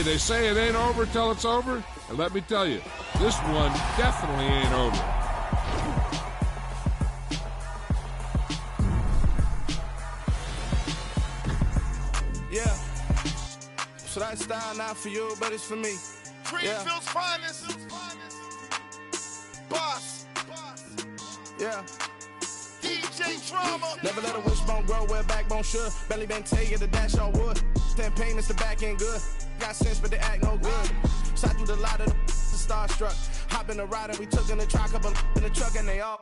Hey, they say it ain't over till it's over, and let me tell you, this one definitely ain't over. Yeah. So that style not for you, but it's for me. Greenfield's finest. Boss. Yeah. DJ Drama. Never let a wishbone grow where a backbone should. Belly been take it, the dash all wood. 10 payments, the back end good. Got sense, but they act no good. Shot through the lot of the starstruck. Hop in the ride and we took in the truck, up in the truck, and they all.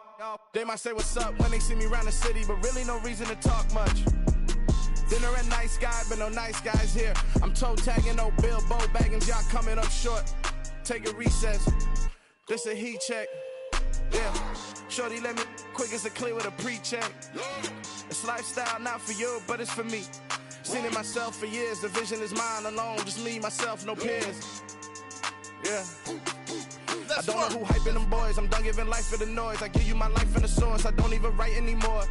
They might say what's up when they see me around the city, but really no reason to talk much. Dinner and nice guy, but no nice guys here. I'm toe tagging, no Bilbo Baggins, y'all coming up short. Take a recess. This a heat check. Yeah. Shorty let me quick as a clear with a pre-check. It's lifestyle not for you, but it's for me. Seen it myself for years. The vision is mine alone. Just me, myself, no peers. Yeah. I don't know who hyping them boys. I'm done giving life for the noise. I give you my life in the source. I don't even write anymore.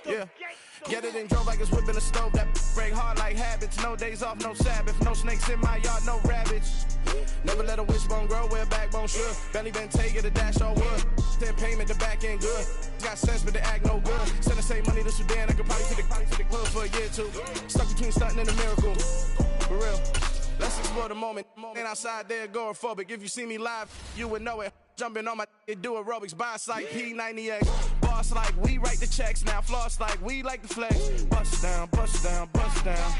Yeah. Get it and drove like it's whipping a stove. That break hard like habits. No days off, no Sabbath. No snakes in my yard, no rabbits. Never let a wishbone grow where a backbone should. Belly been take it, a dash all wood. 10 payment, the back end good. Got sense, but they act no good. Send the same money to Sudan. I could probably take the club for a year or two. Stuck between stunting and a miracle. For real. Let's explore the moment. Ain't outside there agoraphobic. If you see me live, you would know it. Jumping on my do aerobics, boss like P90X. Boss like we write the checks now. Floss like we like the flex. Bust down, bust down, bust down.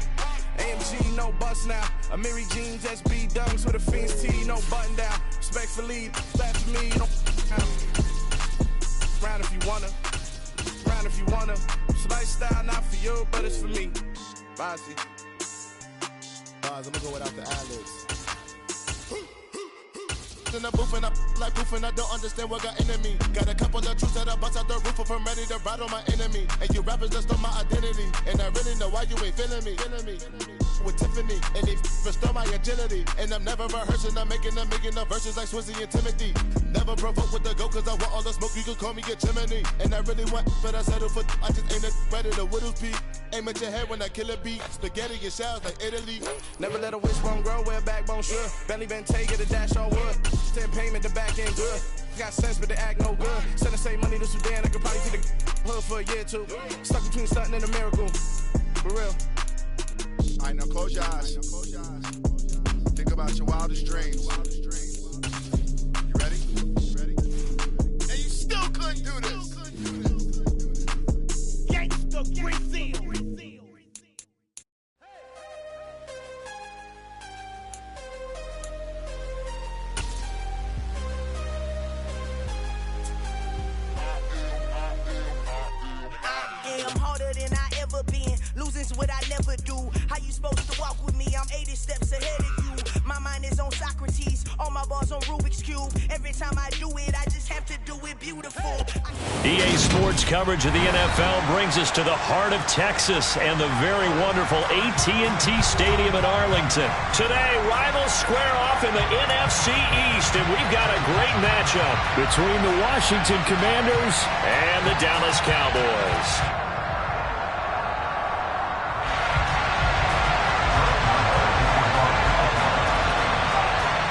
AMG, no bust now. Amiri jeans, SB dunks with a Fiends T, no button down. Respectfully, laugh for me, don't round if you wanna. Round if you wanna. It's lifestyle not for you, but it's for me. Bossy. I'm gonna go without the ad-libs. In the booth and I like proof and I don't understand what got into me. Got a couple of truths that I bust out the roof if I'm ready to ride on my enemy. And you rappers just stole my identity. And I really know why you ain't feeling me. With Tiffany, and they restore my agility. And I'm never rehearsing, I'm making a million of verses like Swizzy and Timothy. Never provoke with the go, cause I want all the smoke, you can call me a chimney. And I really want, but I settle for, I just aim at ready to Whittles Peak. Aim at your head when I kill a beat. Spaghetti and shells like Italy. Never let a wishbone grow where a backbone should. Belly been take it, a dash all wood. 10 payment, the back end good. Got sense, but they act no good. Send the same money to Sudan, I could probably take the hood for a year or two. Stuck between stunting and a miracle. For real. All right, now close your eyes. Think about your wildest dreams. You ready? And you still couldn't do this. Gangsta Brazil. I'm harder than I ever been. Losing's what I never do. How you supposed to walk with me? I'm 80 steps ahead of you. My mind is on Socrates. All my bars on Rubik's Cube. Every time I do it, I just have to do it beautiful. EA Sports coverage of the NFL brings us to the heart of Texas and the very wonderful AT&T Stadium in Arlington. Today, rivals square off in the NFC East, and we've got a great matchup between the Washington Commanders and the Dallas Cowboys.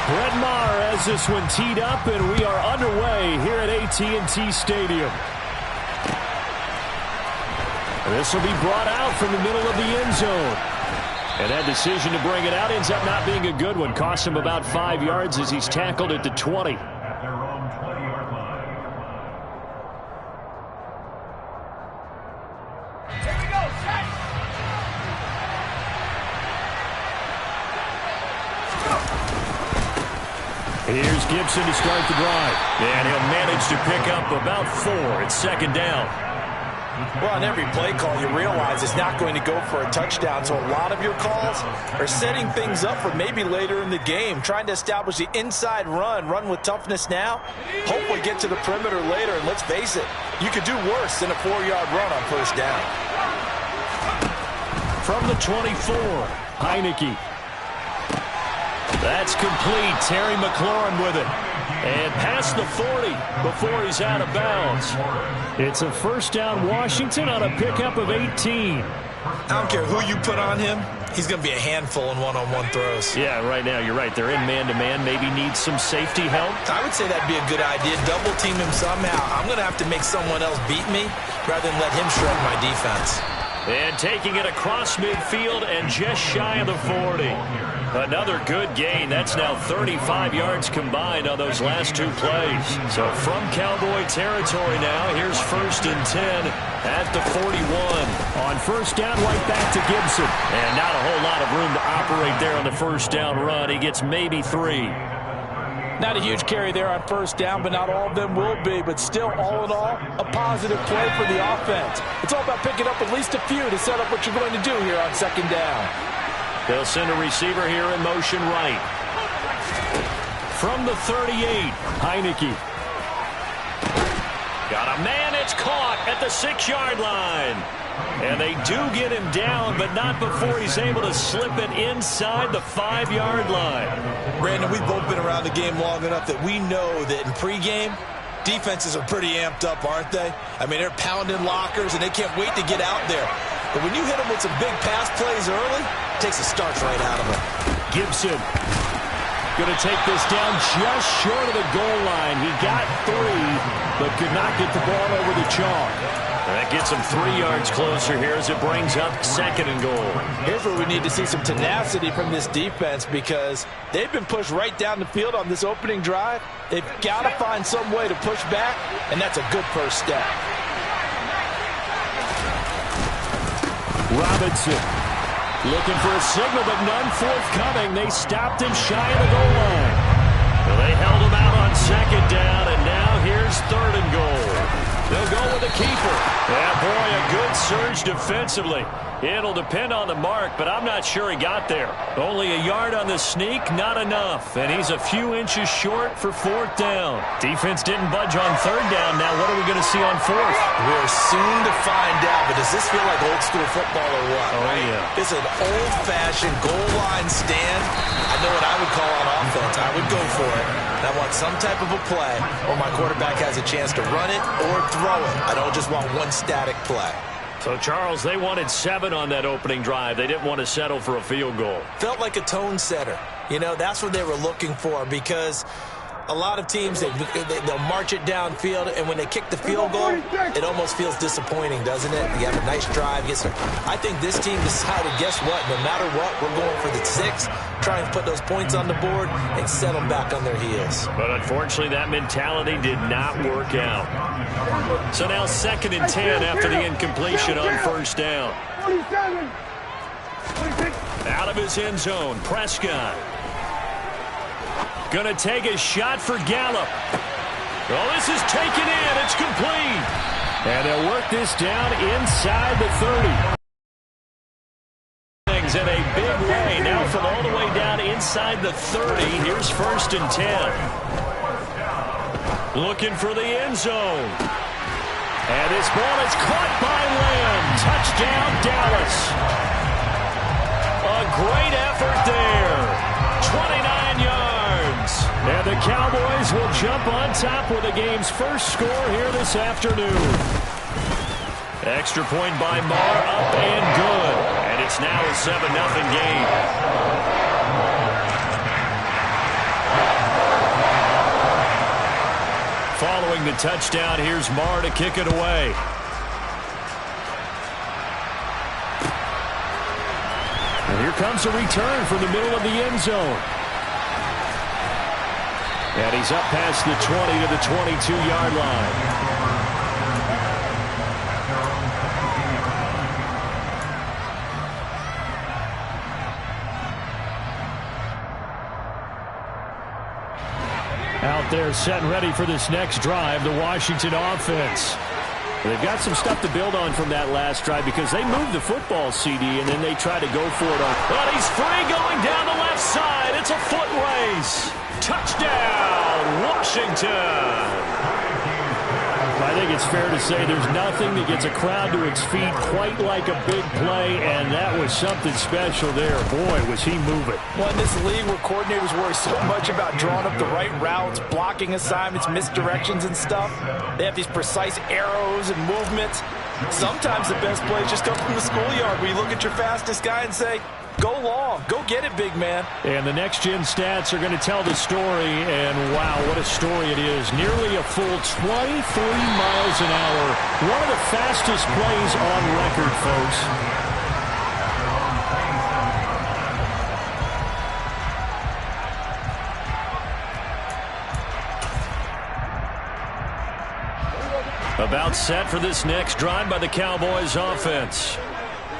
Brett Maher has this one teed up, and we are underway here at AT&T Stadium. This will be brought out from the middle of the end zone. And that decision to bring it out ends up not being a good one. Cost him about 5 yards as he's tackled at the 20. Here's Gibson to start the drive. And he'll manage to pick up about 4. It's second down. Well, on every play call, you realize it's not going to go for a touchdown. So a lot of your calls are setting things up for maybe later in the game, trying to establish the inside run with toughness now. Hopefully get to the perimeter later. And let's face it, you could do worse than a 4-yard run on first down. From the 24, Heineke. That's complete. Terry McLaurin with it. And past the 40 before he's out of bounds. It's a first down Washington on a pickup of 18. I don't care who you put on him. he's going to be a handful in one-on-one throws. Yeah, right now, you're right. They're in man-to-man. Maybe needs some safety help. I would say that'd be a good idea. Double team him somehow. I'm going to have to make someone else beat me rather than let him shred my defense. And taking it across midfield and just shy of the 40. Another good gain. That's now 35 yards combined on those last two plays. So from Cowboy territory now, here's 1st and 10 at the 41. On first down, right back to Gibson. And not a whole lot of room to operate there on the first down run. He gets maybe 3. Not a huge carry there on first down, but not all of them will be. But still, all in all, a positive play for the offense. It's all about picking up at least a few to set up what you're going to do here on 2nd down. They'll send a receiver here in motion right. From the 38, Heineke. Got a man, it's caught at the 6-yard line. And they do get him down, but not before he's able to slip it inside the 5-yard line. Brandon, we've both been around the game long enough that we know that in pregame, defenses are pretty amped up, aren't they? I mean, they're pounding lockers, and they can't wait to get out there. But when you hit them with some big pass plays early, it takes the starch right out of them. Gibson going to take this down just short of the goal line. He got 3, but could not get the ball over the chalk. That gets him 3 yards closer here as it brings up 2nd and goal. Here's where we need to see some tenacity from this defense because they've been pushed right down the field on this opening drive. They've got to find some way to push back, and that's a good first step. Robinson looking for a signal, but none forthcoming. They stopped him shy of the goal line. Well, they held him out on 2nd down, and now here's 3rd and goal. They'll go with the keeper. Yeah, boy, a good surge defensively. It'll depend on the mark, but I'm not sure he got there. Only a yard on the sneak, not enough. And he's a few inches short for 4th down. Defense didn't budge on 3rd down. Now what are we going to see on 4th? We're soon to find out, but does this feel like old school football or what? Oh, right? Yeah. It's an old-fashioned goal line stand. I know what I would call on offense. I would go for it. And I want some type of a play where my quarterback has a chance to run it or throw it. I don't just want one static play. So, Charles, they wanted 7 on that opening drive. They didn't want to settle for a field goal. Felt like a tone setter. You know, that's what they were looking for because a lot of teams, they'll march it downfield, and when they kick the field goal, it almost feels disappointing, doesn't it? You have a nice drive. I think this team decided, guess what? No matter what, we're going for the 6, try and put those points on the board and set them back on their heels. But unfortunately, that mentality did not work out. So now 2nd and 10 after the incompletion on 1st down. Out of his end zone, Prescott. Going to take a shot for Gallup. Well, this is taken in. It's complete. And they'll work this down inside the 30. In a big way. Now from all the way down inside the 30. Here's 1st and 10. Looking for the end zone. And this ball is caught by Lamb. Touchdown, Dallas. A great effort there. 29 yards. And the Cowboys will jump on top with the game's first score here this afternoon. Extra point by Marr, up and good. And it's now a 7-0 game. Following the touchdown, here's Marr to kick it away. And here comes a return from the middle of the end zone. And he's up past the 20 to the 22-yard line. Out there set and ready for this next drive, the Washington offense. They've got some stuff to build on from that last drive because they moved the football, CD, and then they try to go for it on. But he's free going down the left side. It's a foot race. Touchdown, Washington. I think it's fair to say there's nothing that gets a crowd to its feet quite like a big play, and that was something special there. Boy, was he moving. Well, in this league where coordinators worry so much about drawing up the right routes, blocking assignments, misdirections and stuff, they have these precise arrows and movements. Sometimes the best plays just come from the schoolyard where you look at your fastest guy and say, Go long. Go get it, big man. And the next-gen stats are going to tell the story, and wow, what a story it is. Nearly a full 23 miles an hour. One of the fastest plays on record, folks. About set for this next drive by the Cowboys offense.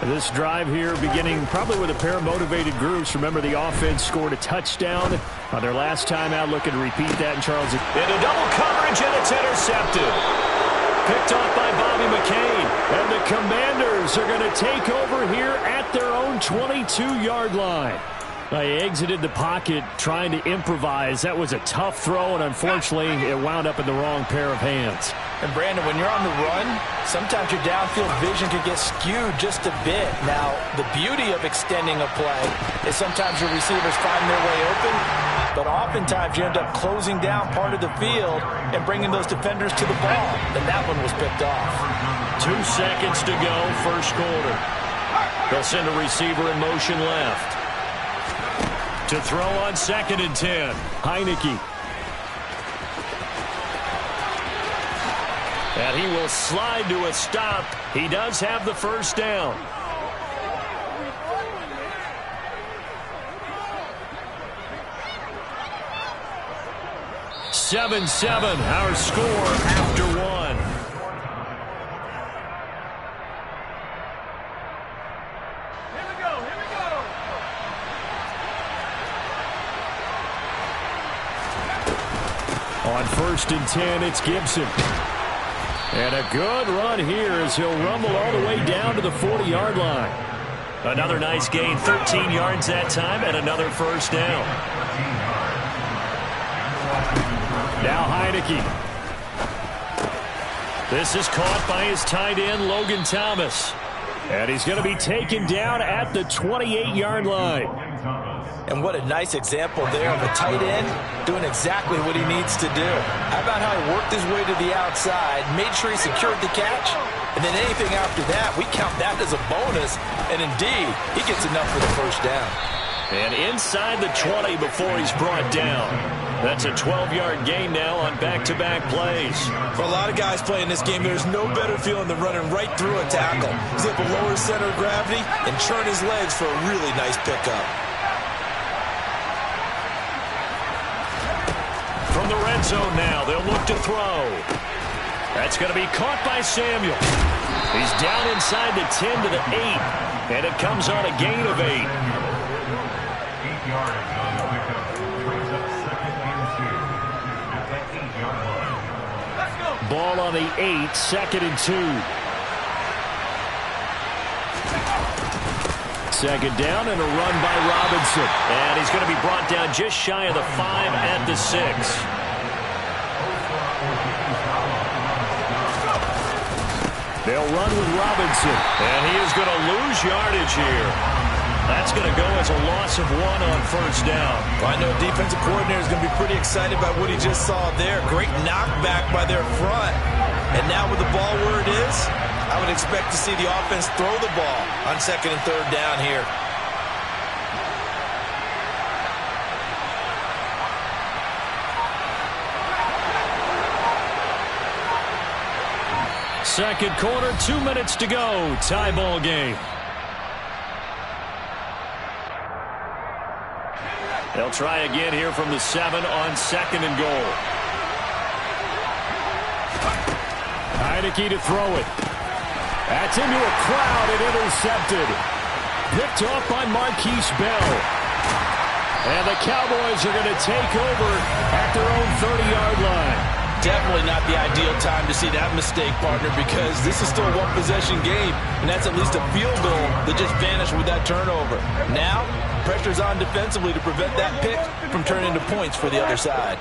This drive here beginning probably with a pair of motivated groups. Remember, the offense scored a touchdown on their last time out. Looking to repeat that in Charles. Into double coverage, and it's intercepted. Picked off by Bobby McCain. And the Commanders are going to take over here at their own 22-yard line. They exited the pocket trying to improvise. That was a tough throw, and unfortunately, it wound up in the wrong pair of hands. And Brandon, when you're on the run, sometimes your downfield vision can get skewed just a bit. Now, the beauty of extending a play is sometimes your receivers find their way open, but oftentimes you end up closing down part of the field and bringing those defenders to the ball. And that one was picked off. 2 seconds to go, first quarter. They'll send a receiver in motion left. To throw on 2nd and 10. Heineke. And he will slide to a stop. He does have the first down. (7-7) our score after 1. On 1st and 10, it's Gibson. And a good run here as he'll rumble all the way down to the 40-yard line. Another nice gain, 13 yards that time, and another first down. Now Heineke. This is caught by his tight end, Logan Thomas. And he's going to be taken down at the 28-yard line. And what a nice example there of a tight end doing exactly what he needs to do. How about how he worked his way to the outside, made sure he secured the catch, and then anything after that, we count that as a bonus. And indeed, he gets enough for the first down. And inside the 20 before he's brought down. That's a 12-yard gain now on back-to-back plays. For a lot of guys playing this game, there's no better feeling than running right through a tackle. He's able to lower his center of gravity and churn his legs for a really nice pickup. From the red zone now, they'll look to throw. That's going to be caught by Samuel. He's down inside the 10 to the 8, and it comes on a gain of 8. 8 yards on the pickup. Brings up 2nd and 2 at the 8-yard line. Let's go. Ball on the 8, 2nd and 2. 2nd down and a run by Robinson. And he's going to be brought down just shy of the 5 at the 6. They'll run with Robinson. And he is going to lose yardage here. That's going to go as a loss of 1 on first down. Well, I know defensive coordinator is going to be pretty excited about what he just saw there. Great knockback by their front. And now with the ball where it is, I would expect to see the offense throw the ball on 2nd and 3rd down here. Second quarter, 2 minutes to go. Tie ball game. They'll try again here from the 7 on 2nd and goal. Heineke to throw it. That's into a crowd and intercepted. Picked off by Marquise Bell. And the Cowboys are going to take over at their own 30-yard line. Definitely not the ideal time to see that mistake, partner, because this is still a one-possession game, and that's at least a field goal that just vanished with that turnover. Now, pressure's on defensively to prevent that pick from turning into points for the other side.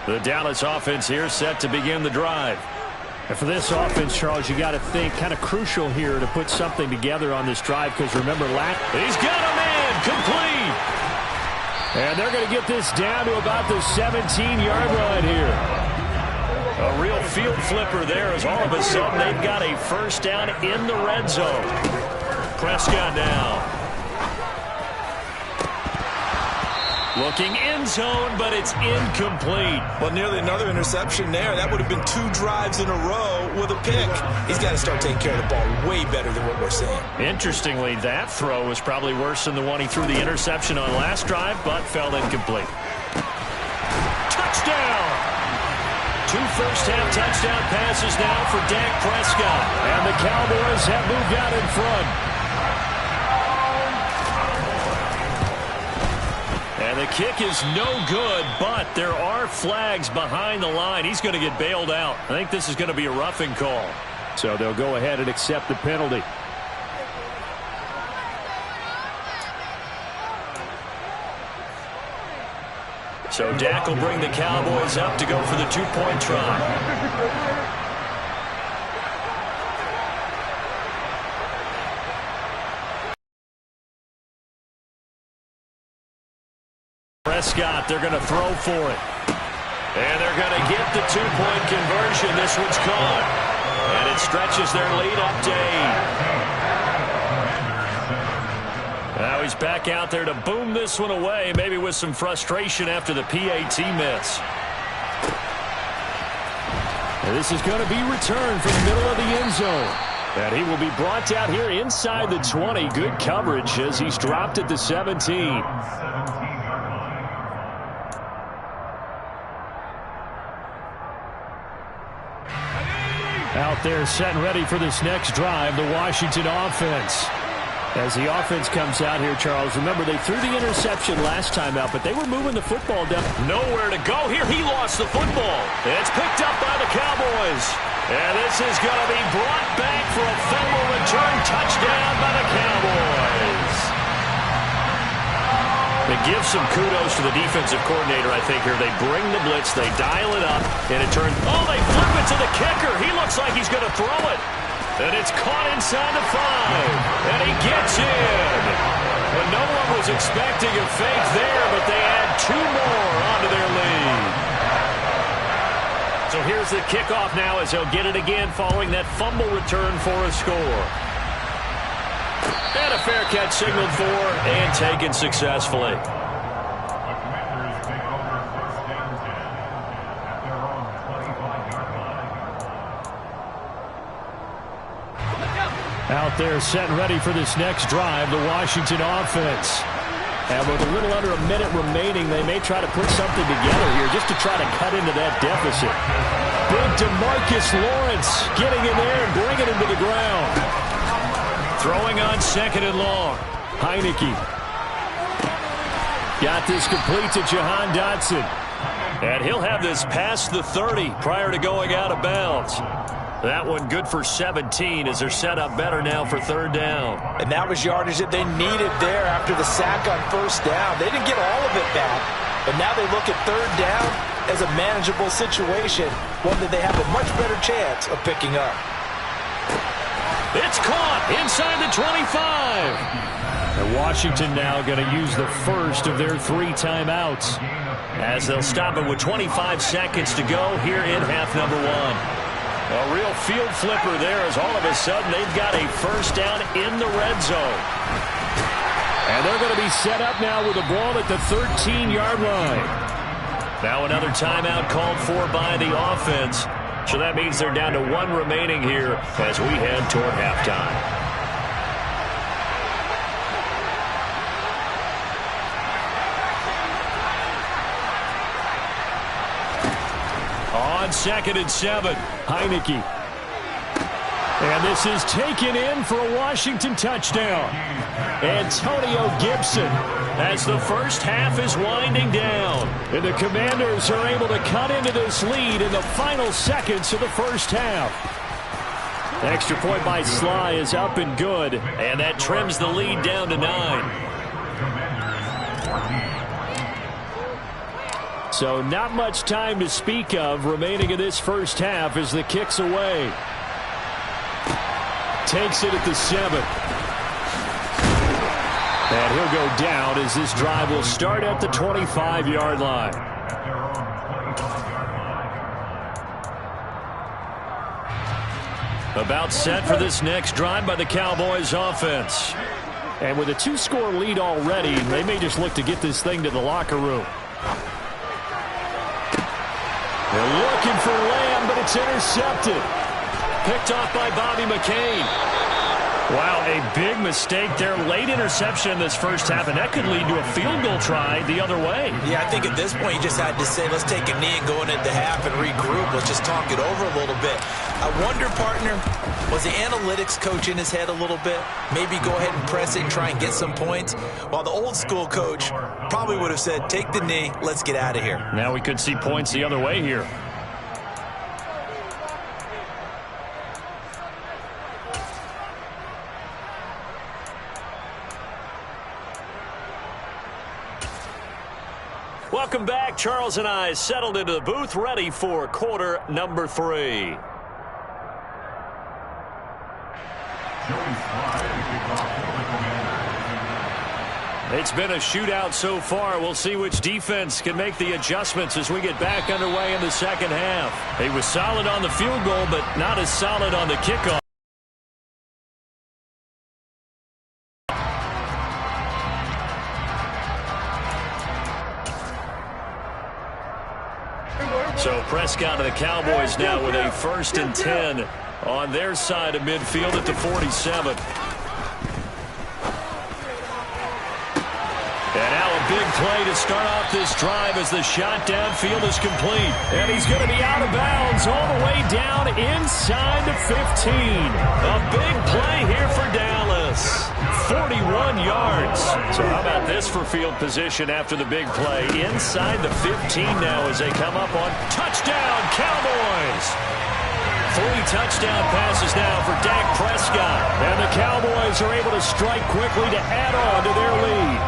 The Dallas offense here set to begin the drive. And for this offense, Charles, you got to think kind of crucial here to put something together on this drive, because remember, he's got a man complete. And they're going to get this down to about the 17-yard line here. A real field flipper there as all of a sudden they've got a first down in the red zone. Prescott now. Looking end zone, but it's incomplete. Well, nearly another interception there. That would have been 2 drives in a row with a pick. He's got to start taking care of the ball way better than what we're seeing. Interestingly, that throw was probably worse than the one he threw the interception on last drive, but fell incomplete. Touchdown! 2 first-half touchdown passes now for Dak Prescott. And the Cowboys have moved out in front. And the kick is no good, but there are flags behind the line. He's going to get bailed out. I think this is going to be a roughing call. So they'll go ahead and accept the penalty. So Dak will bring the Cowboys up to go for the 2-point try. Prescott, they're going to throw for it. And they're going to get the 2-point conversion. This one's caught. And it stretches their lead up to 8. Now he's back out there to boom this one away, maybe with some frustration after the PAT miss. And this is going to be returned from the middle of the end zone. And he will be brought down here inside the 20. Good coverage as he's dropped at the 17. Out there set and ready for this next drive, the Washington offense. As the offense comes out here, Charles, remember they threw the interception last time out, but they were moving the football down. Nowhere to go here. He lost the football. It's picked up by the Cowboys. And this is going to be brought back for a fumble return touchdown by the Cowboys. It gives some kudos to the defensive coordinator, I think, here. They bring the blitz, they dial it up, and it turns. Oh, they flip it to the kicker. He looks like he's going to throw it. And it's caught inside the 5. And he gets in. But no one was expecting a fake there, but they add 2 more onto their lead. So here's the kickoff now as he'll get it again following that fumble return for a score. And a fair catch signaled for and taken successfully. Out there set and ready for this next drive, the Washington offense. And with a little under a minute remaining, they may try to put something together here just to try to cut into that deficit. Big DeMarcus Lawrence getting in there and bringing him to the ground. Throwing on 2nd and long. Heineke. Got this complete to Jahan Dotson. And he'll have this past the 30 prior to going out of bounds. That one good for 17 as they're set up better now for 3rd down. And that was yardage that they needed there after the sack on 1st down. They didn't get all of it back. But now they look at 3rd down as a manageable situation, one that they have a much better chance of picking up. It's caught inside the 25. And Washington now going to use the first of their 3 timeouts as they'll stop it with 25 seconds to go here in half number 1. A real field flipper there as all of a sudden they've got a first down in the red zone. And they're going to be set up now with the ball at the 13-yard line. Now another timeout called for by the offense. So that means they're down to 1 remaining here as we head toward halftime. On 2nd and 7, Heineke. And this is taken in for a Washington touchdown. Antonio Gibson as the first half is winding down. And the Commanders are able to cut into this lead in the final seconds of the first half. Extra point by Sly is up and good. And that trims the lead down to 9. So not much time to speak of remaining in this first half as the kick's away. Takes it at the 7. And he'll go down as this drive will start at the 25-yard line. About set for this next drive by the Cowboys offense. And with a 2-score lead already, they may just look to get this thing to the locker room. They're looking for Lamb, but it's intercepted. Picked off by Bobby McCain. Wow, a big mistake there. Late interception in this first half, and that could lead to a field goal try the other way. Yeah, I think at this point you just had to say, let's take a knee and go into half and regroup. Let's just talk it over a little bit. I wonder, partner, was the analytics coach in his head a little bit? Maybe go ahead and press it and try and get some points? While the old school coach probably would have said, take the knee, let's get out of here. Now we could see points the other way here. Welcome back. Charles and I settled into the booth, ready for quarter number 3. It's been a shootout so far. We'll see which defense can make the adjustments as we get back underway in the second half. He was solid on the field goal, but not as solid on the kickoff. So Prescott of the Cowboys now with a 1st and 10 on their side of midfield at the 47. And now a big play to start off this drive as the shot downfield is complete. And he's going to be out of bounds all the way down inside the 15. A big play here for Dallas. 41 yards. So how about this for field position after the big play? Inside the 15 now as they come up on touchdown Cowboys. 3 touchdown passes now for Dak Prescott. And the Cowboys are able to strike quickly to add on to their lead.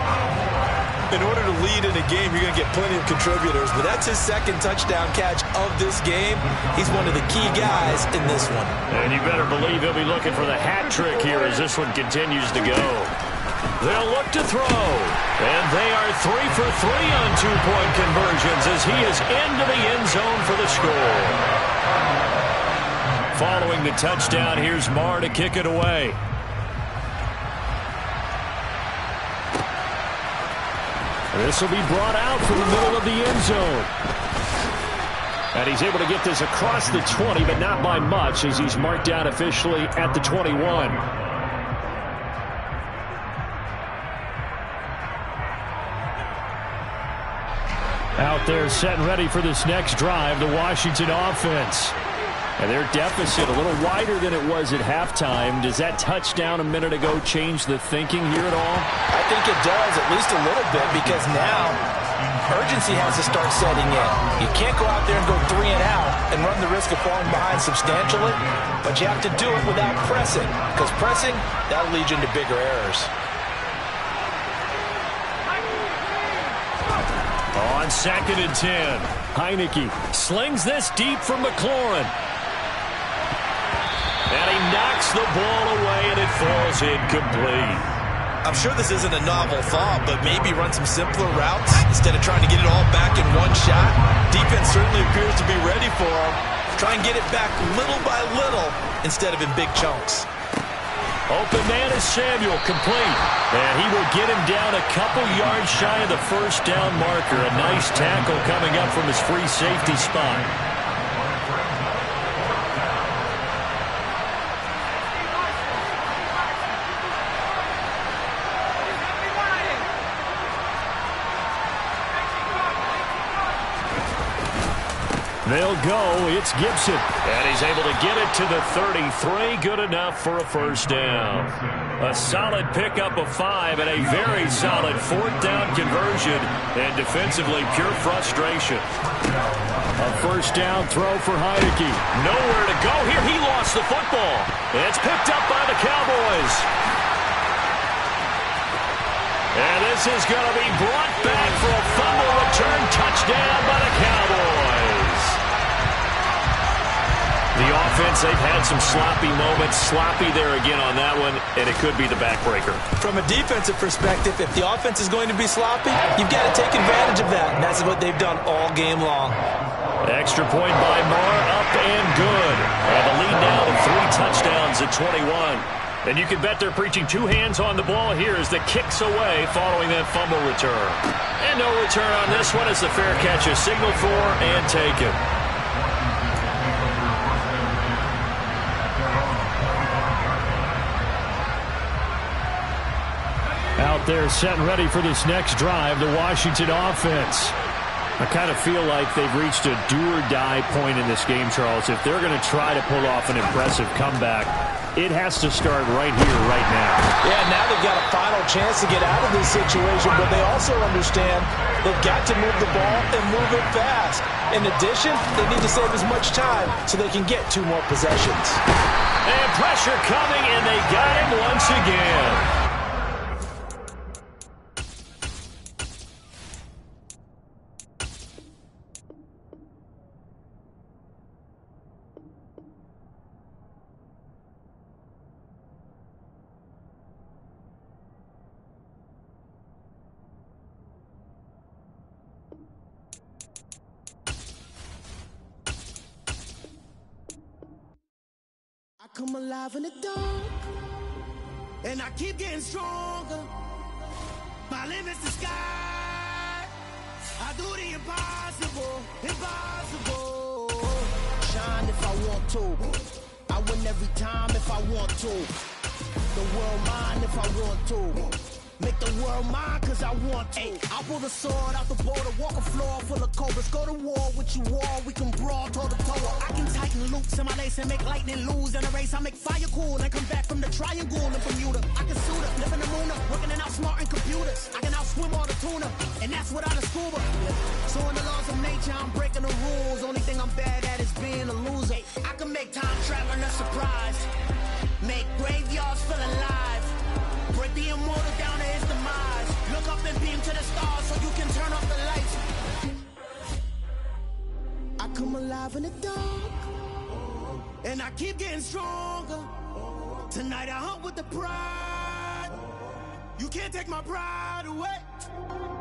In order to lead in a game, you're going to get plenty of contributors, but that's his 2nd touchdown catch of this game. He's one of the key guys in this one. And you better believe he'll be looking for the hat trick here as this one continues to go. They'll look to throw, and they are 3 for 3 on 2-point conversions as he is into the end zone for the score. Following the touchdown, here's Marr to kick it away. This will be brought out from the middle of the end zone. And he's able to get this across the 20, but not by much as he's marked down officially at the 21. Out there set and ready for this next drive, the Washington offense. And their deficit a little wider than it was at halftime. Does that touchdown a minute ago change the thinking here at all? I think it does, at least a little bit, because now urgency has to start setting in. You can't go out there and go 3 and out and run the risk of falling behind substantially, but you have to do it without pressing, because pressing, that'll lead you into bigger errors. On 2nd and 10, Heineke slings this deep from McLaurin. And he knocks the ball away, and it falls incomplete. I'm sure this isn't a novel thought, but maybe run some simpler routes instead of trying to get it all back in one shot. Defense certainly appears to be ready for him. Try and get it back little by little instead of in big chunks. Open man is Samuel, complete. And he will get him down a couple yards shy of the 1st down marker. A nice tackle coming up from his free safety spot. They'll go. It's Gibson. And he's able to get it to the 33. Good enough for a 1st down. A solid pickup of 5 and a very solid 4th down conversion. And defensively, pure frustration. A 1st down throw for Heineke. Nowhere to go here. He lost the football. It's picked up by the Cowboys. And this is going to be brought back for a fumble return touchdown by the Cowboys. The offense, they've had some sloppy moments. Sloppy there again on that one, and it could be the backbreaker. From a defensive perspective, if the offense is going to be sloppy, you've got to take advantage of that, and that's what they've done all game long. Extra point by Marr, up and good. And the lead now to 3 touchdowns at 21. And you can bet they're preaching two hands on the ball here as the kick's away following that fumble return. And no return on this one as the fair catch is signaled for and taken. Out there set and ready for this next drive, the Washington offense. I kind of feel like they've reached a do-or-die point in this game, Charles. If they're going to try to pull off an impressive comeback, it has to start right here, right now. Yeah, now they've got a final chance to get out of this situation, but they also understand they've got to move the ball and move it fast. In addition, they need to save as much time so they can get 2 more possessions. And pressure coming, and they got him once again. I come alive in the dark, and I keep getting stronger. My limit's the sky. I do the impossible, impossible. Shine if I want to. I win every time if I want to. The world mine if I want to. Make the world mine cause I want to. I pull the sword out the border, walk a floor full of cobras. Go to war with you all, we can brawl toe to toe. I can tighten loops in my lace and make lightning lose in a race. I make fire cool and come back from the triangle in Bermuda. I can suit up, live in the moon up, working and outsmarting computers. I can outswim all the tuna, and that's without a scuba. So in the laws of nature, I'm breaking the rules. Only thing I'm bad at is being a loser. I can make time traveling a surprise, make graveyards feel alive. Break the immortal down to his demise. Look up and beam to the stars so you can turn off the lights. I come alive in the dark, and I keep getting stronger. Tonight I hunt with the pride. You can't take my pride away.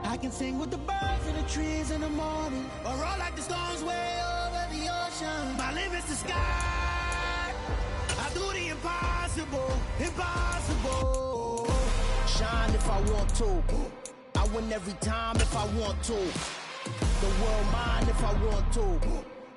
I can sing with the birds and the trees in the morning, or roll like the storms way over the ocean. My limit's the sky. I do the impossible, impossible. Shine if I want to. I win every time if I want to. The world mine if I want to.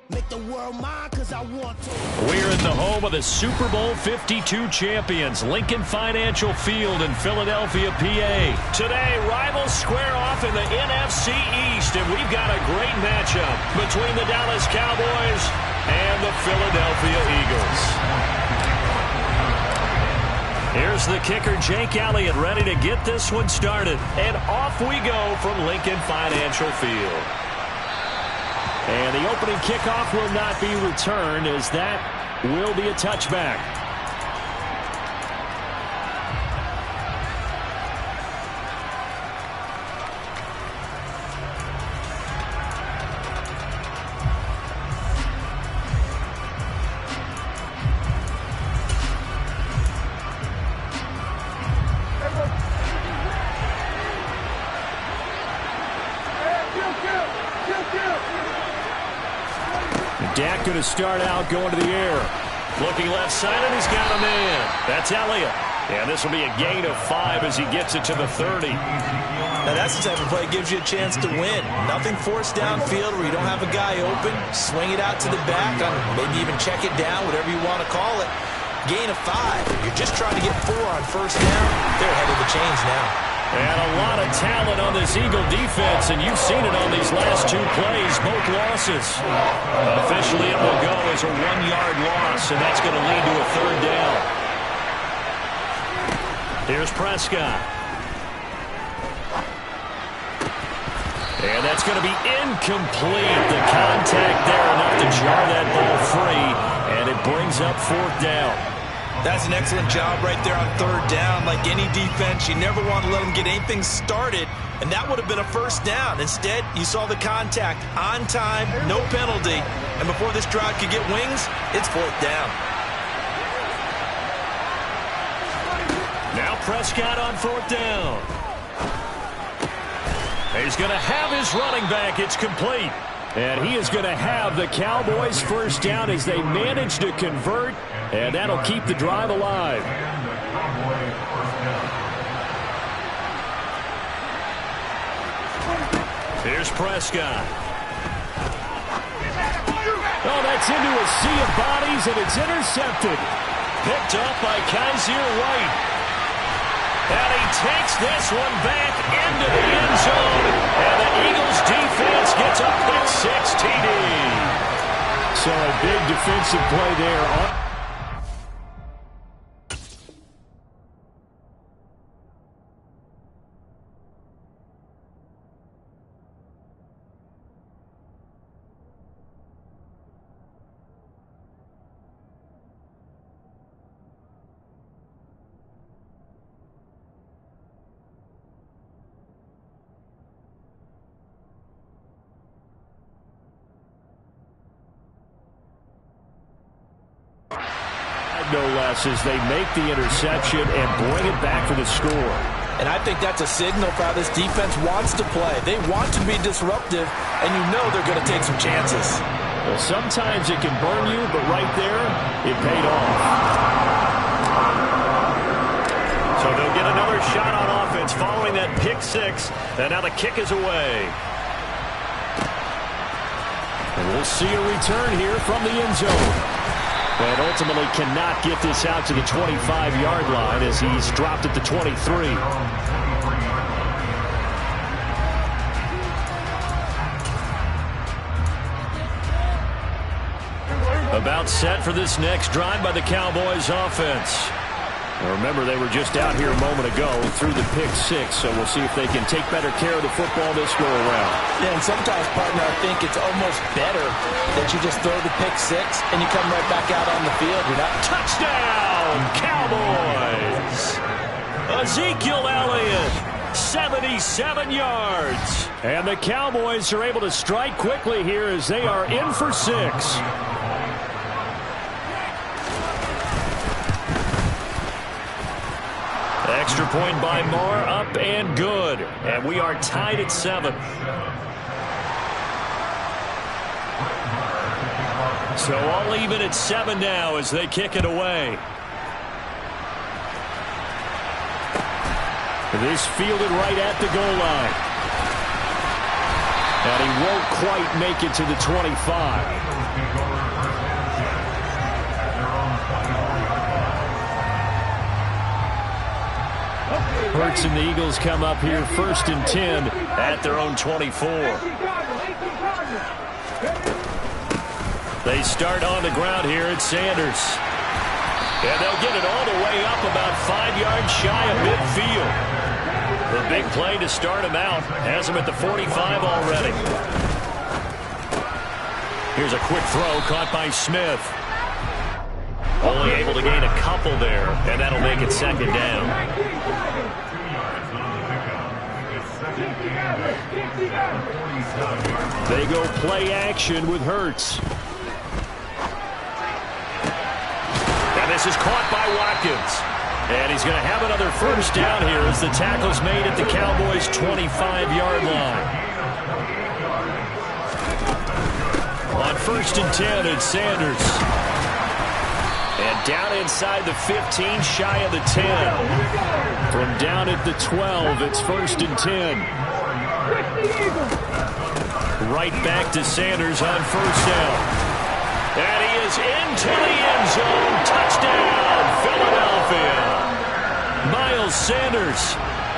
Make the world mine cause I want to. We're at the home of the Super Bowl 52 champions, Lincoln Financial Field in Philadelphia, PA. Today, rivals square off in the NFC East, and we've got a great matchup between the Dallas Cowboys and the Philadelphia Eagles. Here's the kicker, Jake Elliott, ready to get this one started. And off we go from Lincoln Financial Field. And the opening kickoff will not be returned, as that will be a touchback. Dak going to start out going to the air. Looking left side, and he's got a man. That's Elliott. And this will be a gain of 5 as he gets it to the 30. Now that's the type of play that gives you a chance to win. Nothing forced downfield where you don't have a guy open. Swing it out to the back, maybe even check it down, whatever you want to call it. Gain of 5. You're just trying to get 4 on first down. They're ahead of the chains now. And a lot of talent on this Eagle defense, and you've seen it on these last 2 plays, both losses. Officially, it will go as a 1-yard loss, and that's going to lead to a 3rd down. Here's Prescott. And that's going to be incomplete. The contact there enough to jar that ball free, and it brings up 4th down. That's an excellent job right there on 3rd down. Like any defense, you never want to let them get anything started, and that would have been a 1st down. Instead, you saw the contact on time, no penalty, and before this drive could get wings, it's 4th down. Now Prescott on 4th down. He's going to have his running back. It's complete. And he is going to have the Cowboys' 1st down as they manage to convert, and that'll keep the drive alive. Here's Prescott. Oh, that's into a sea of bodies, and it's intercepted. Picked up by Kaiser White. And he takes this one back into the end zone. And the Eagles defense gets a pick-6 TD. So a big defensive play there. No less as they make the interception and bring it back for the score. And I think that's a signal for how this defense wants to play. They want to be disruptive, and you know they're going to take some chances. Well, sometimes it can burn you, but right there, it paid off. So they'll get another shot on offense following that pick-6, and now the kick is away. And we'll see a return here from the end zone. And ultimately cannot get this out to the 25-yard line as he's dropped at the 23. About set for this next drive by the Cowboys offense. Now remember, they were just out here a moment ago through the pick-6, so we'll see if they can take better care of the football this go-around. Yeah, and sometimes, partner, I think it's almost better that you just throw the pick-6 and you come right back out on the field. You're not... Touchdown, Cowboys! Ezekiel Elliott, 77 yards. And the Cowboys are able to strike quickly here as they are in for 6. Extra point by Moore, up and good. And we are tied at 7. So all even at 7 now as they kick it away. This fielded right at the goal line. And he won't quite make it to the 25. Hurts and the Eagles come up here 1st and 10 at their own 24. They start on the ground here at Sanders. And they'll get it all the way up about 5 yards shy of midfield. The big play to start him out has him at the 45 already. Here's a quick throw caught by Smith. Only able to gain a couple there, and that'll make it 2nd down. They go play action with Hurts. And this is caught by Watkins. And he's going to have another 1st down here as the tackle's made at the Cowboys' 25-yard line. On 1st and 10, it's Sanders. And down inside the 15, shy of the 10. From down at the 12, it's 1st and 10. Right back to Sanders on 1st down. And he is into the end zone. Touchdown, Philadelphia. Miles Sanders,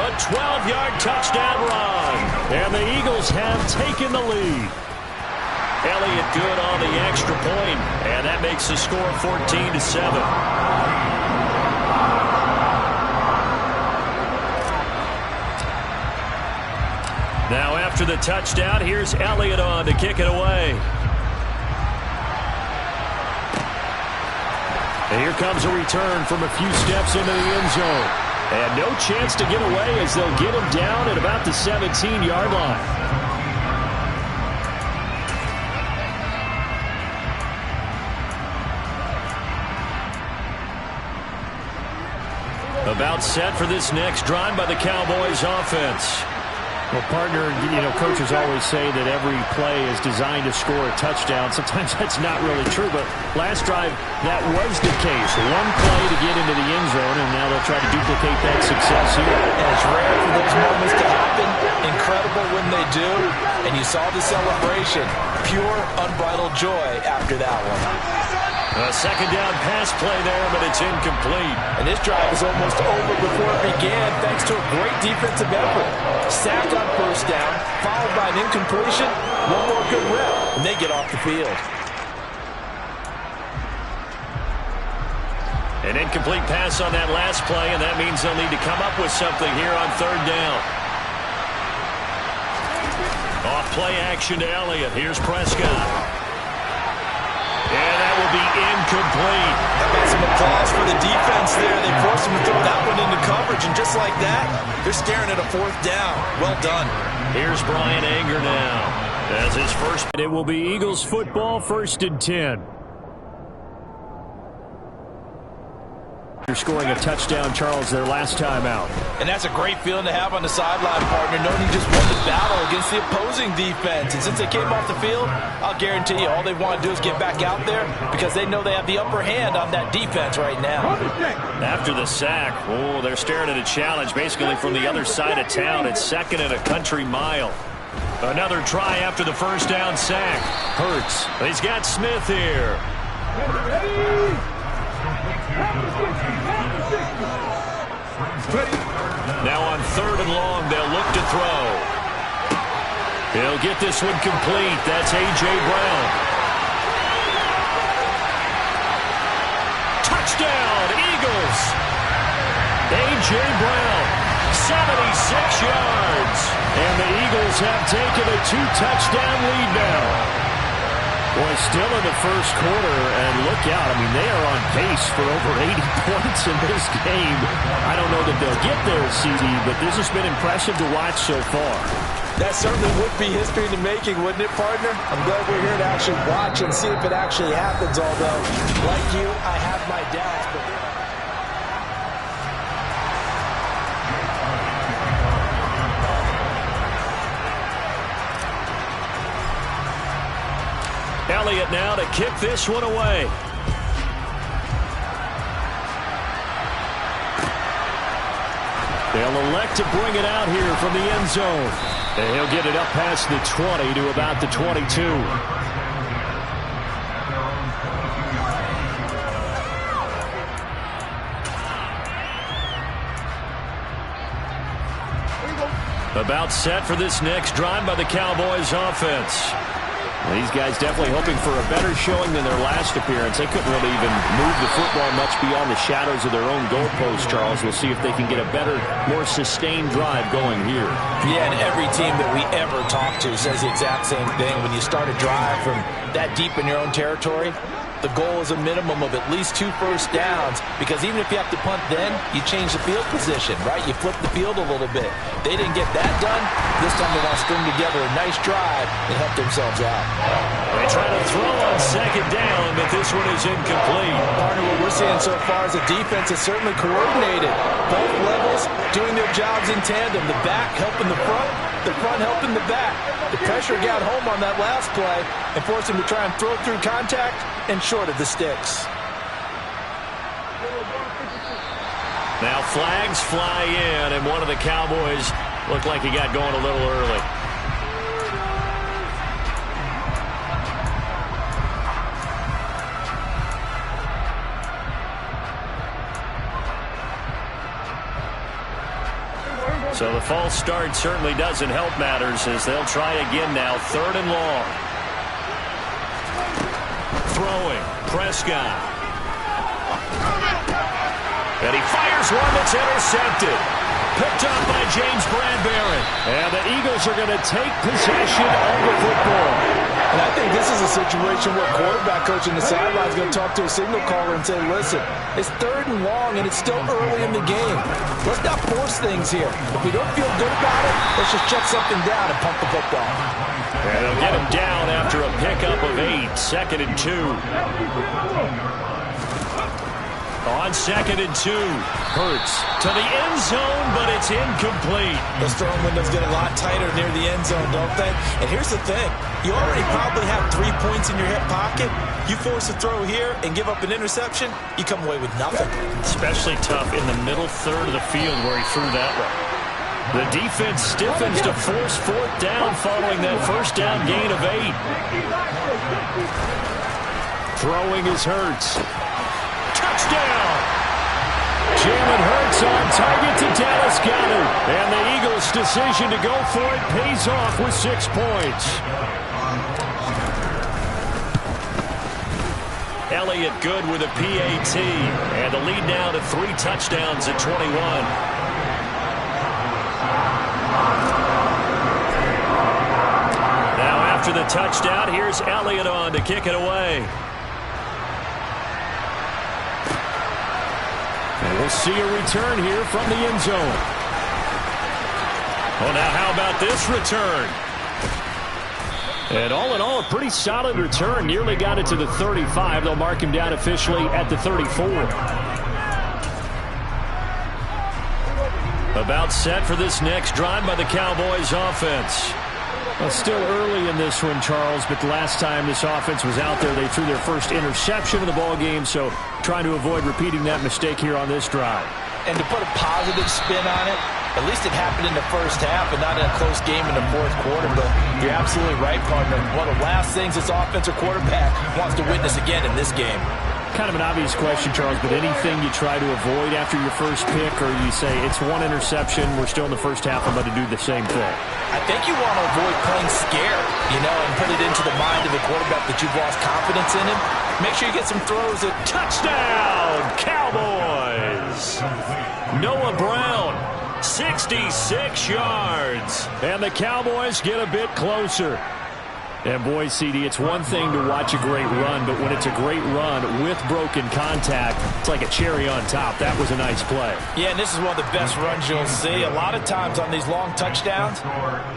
a 12-yard touchdown run. And the Eagles have taken the lead. Elliott good on the extra point, and that makes the score 14-7. Now after the touchdown, here's Elliott on to kick it away. And here comes a return from a few steps into the end zone. And no chance to get away as they'll get him down at about the 17-yard line. About set for this next drive by the Cowboys offense. Well, partner, coaches always say that every play is designed to score a touchdown. Sometimes that's not really true, but last drive, that was the case. One play to get into the end zone, and now they'll try to duplicate that success here. And it's rare for those moments to happen. Incredible when they do. And you saw the celebration. Pure, unbridled joy after that one. A second down pass play there, but it's incomplete. And this drive was almost over before it began, thanks to a great defensive effort. Sack on first down, followed by an incompletion. One more good rep, and they get off the field. An incomplete pass on that last play, and that means they'll need to come up with something here on third down. Off play action to Elliott. Here's Prescott. And that will be incomplete. That got some applause for the defense there. They forced him to throw that one into coverage, and just like that, they're staring at a fourth down. Well done. Here's Brian Anger now as his first. It will be Eagles football, 1st and 10. They're scoring a touchdown, Charles, their last time out. And that's a great feeling to have on the sideline, partner, knowing you just won the battle against the opposing defense. And since they came off the field, I'll guarantee you all they want to do is get back out there because they know they have the upper hand on that defense right now. After the sack, they're staring at a challenge basically from the other side of town. It's 2nd and a country mile. Another try after the first down sack. Hurts. He's got Smith here. Now on 3rd and long, they'll look to throw. He'll get this one complete. That's A.J. Brown. Touchdown, Eagles. A.J. Brown, 76 yards. And the Eagles have taken a 2-touchdown lead now. Boy, still in the first quarter, and look out. I mean, they are on pace for over 80 points in this game. I don't know that they'll get there, CD, but this has been impressive to watch so far. That certainly would be history in the making, wouldn't it, partner? I'm glad we're here to actually watch and see if it actually happens, although, like you, I have my doubts. But Elliott now to kick this one away. They'll elect to bring it out here from the end zone. And he'll get it up past the 20 to about the 22. About set for this next drive by the Cowboys offense. Well, these guys definitely hoping for a better showing than their last appearance. They couldn't really even move the football much beyond the shadows of their own goalposts, Charles. We'll see if they can get a better, more sustained drive going here. Yeah, and every team that we ever talk to says the exact same thing. When you start a drive from that deep in your own territory, the goal is a minimum of at least 2 first downs, because even if you have to punt then, you change the field position, right? You flip the field a little bit. They didn't get that done. This time they want to string together a nice drive and help themselves out. They try to throw on 2nd down, but this one is incomplete. Partner, what we're seeing so far is the defense is certainly coordinated. Both levels doing their jobs in tandem. The back helping the front helping the back. The pressure got home on that last play and forced him to try and throw through contact and short of the sticks. Now flags fly in, and one of the Cowboys looked like he got going a little early. So the false start certainly doesn't help matters as they'll try again now. 3rd and long. Throwing. Prescott. And he fires one that's intercepted. Picked up by James Bradbury. And the Eagles are going to take possession of the football. And I think this is a situation where quarterback coach in the sideline is going to talk to a signal caller and say, listen, it's 3rd and long and it's still early in the game. Let's not force things here. If we don't feel good about it, let's just check something down and pump the football. And they'll get him down after a pickup of 8. 2nd and 2. On 2nd and 2. Hurts to the end zone, but it's incomplete. Those throwing windows get a lot tighter near the end zone, don't they? And here's the thing. You already probably have 3 points in your hip pocket. You force a throw here and give up an interception, you come away with nothing. Especially tough in the middle third of the field where he threw that one. The defense stiffens to force 4th down following that first down gain of 8. Throwing is Hurts. Touchdown! Jalen Hurts on target to Dallas Goedert. And the Eagles' decision to go for it pays off with 6 points. Elliott good with a PAT. And the lead now to 3 touchdowns at 21. Now after the touchdown, here's Elliott on to kick it away. And we'll see a return here from the end zone. Oh, now how about this return? And all in all, a pretty solid return. Nearly got it to the 35. They'll mark him down officially at the 34. About set for this next drive by the Cowboys offense. Well, still early in this one, Charles, but the last time this offense was out there, they threw their first interception of the ball game, so trying to avoid repeating that mistake here on this drive. And to put a positive spin on it, at least it happened in the first half and not in a close game in the 4th quarter. But you're absolutely right, partner. One of the last things this offensive quarterback wants to witness again in this game. Kind of an obvious question, Charles, but anything you try to avoid after your first pick, or you say it's 1 interception, we're still in the first half, I'm going to do the same thing? I think you want to avoid playing scared, and put it into the mind of the quarterback that you've lost confidence in him. Make sure you get some throws at touchdown, Cowboys! Noah Brown, 66 yards. And the Cowboys get a bit closer. And boy, CD, it's one thing to watch a great run, but when it's a great run with broken contact, it's like a cherry on top. That was a nice play. Yeah, and this is one of the best runs you'll see. A lot of times on these long touchdowns,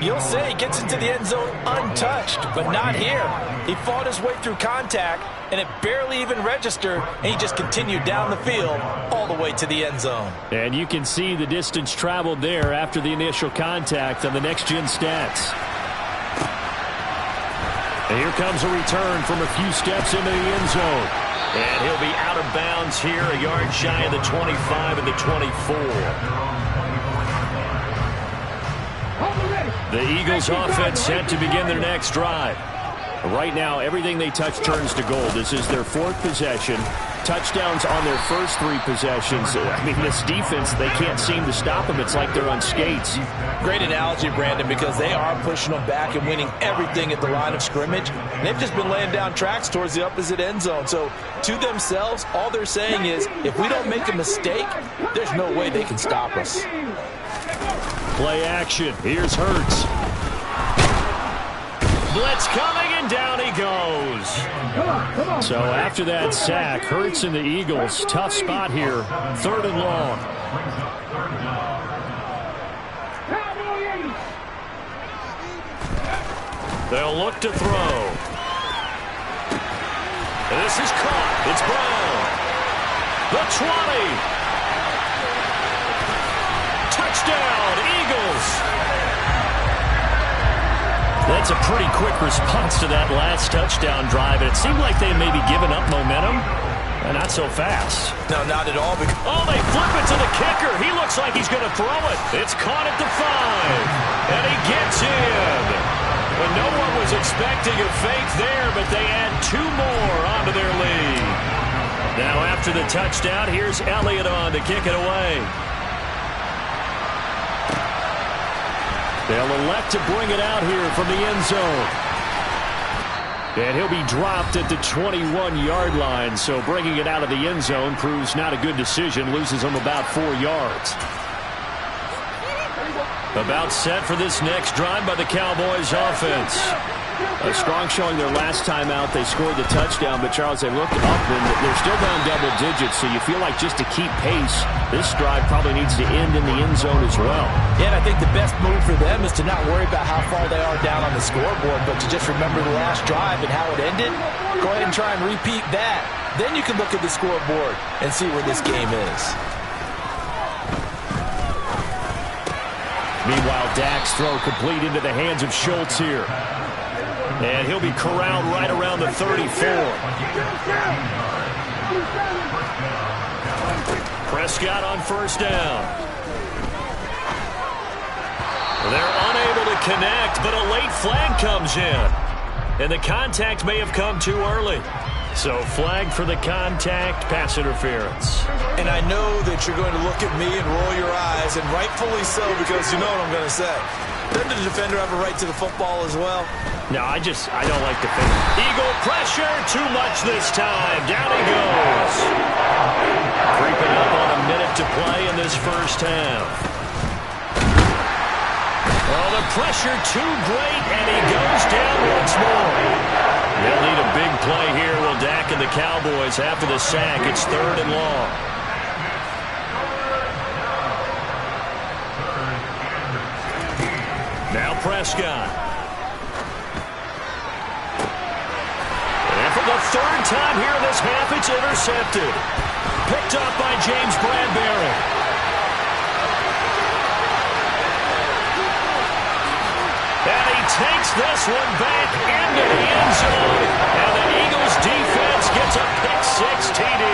you'll say he gets into the end zone untouched, but not here. He fought his way through contact, and it barely even registered, and he just continued down the field all the way to the end zone. And you can see the distance traveled there after the initial contact on the next-gen stats. And here comes a return from a few steps into the end zone. And he'll be out of bounds here, a yard shy of the 25 and the 24. The Eagles offense set to begin their next drive. Right now, everything they touch turns to gold. This is their 4th possession. Touchdowns on their first 3 possessions. I mean, this defense, they can't seem to stop them. It's like they're on skates. Great analogy, Brandon, because they are pushing them back and winning everything at the line of scrimmage. And they've just been laying down tracks towards the opposite end zone. So, to themselves, all they're saying is, if we don't make a mistake, there's no way they can stop us. Play action. Here's Hurts. Blitz coming, and down he goes. So after that sack, Hurts and the Eagles, tough spot here, 3rd and long. They'll look to throw. This is caught. It's Brown. The 20. Touchdown, Eagles. That's a pretty quick response to that last touchdown drive. And it seemed like they may be giving up momentum. Not so fast. No, not at all. Oh, they flip it to the kicker. He looks like he's going to throw it. It's caught at the 5. And he gets in. And no one was expecting a fake there, but they add 2 more onto their lead. Now after the touchdown, here's Elliott on to kick it away. They'll elect to bring it out here from the end zone. And he'll be dropped at the 21-yard line, so bringing it out of the end zone proves not a good decision, loses him about 4 yards. About set for this next drive by the Cowboys offense. A strong showing their last time out. They scored the touchdown, but Charles, they looked up and they're still down double digits, so you feel like just to keep pace, this drive probably needs to end in the end zone as well. Yeah, and I think the best move for them is to not worry about how far they are down on the scoreboard, but to just remember the last drive and how it ended. Go ahead and try and repeat that. Then you can look at the scoreboard and see where this game is. Meanwhile, Dak's throw complete into the hands of Schultz here. And he'll be corralled right around the 34. Prescott on first down. They're unable to connect, but a late flag comes in. And the contact may have come too early. So flag for the contact, pass interference. And I know that you're going to look at me and roll your eyes, and rightfully so, because you know what I'm going to say. Doesn't the defender have a right to the football as well? No, I don't like the thing. Eagle pressure, too much this time. Down he goes. Creeping up on a minute to play in this first half. Oh, the pressure too great, and he goes down once more. They'll need a big play here, will Dak and the Cowboys after the sack. It's 3rd and long. Now Prescott. And for the 3rd time here in this half, it's intercepted. Picked up by James Bradbury. And he takes this one back into the end zone. And the Eagles defense gets a pick-6 TD.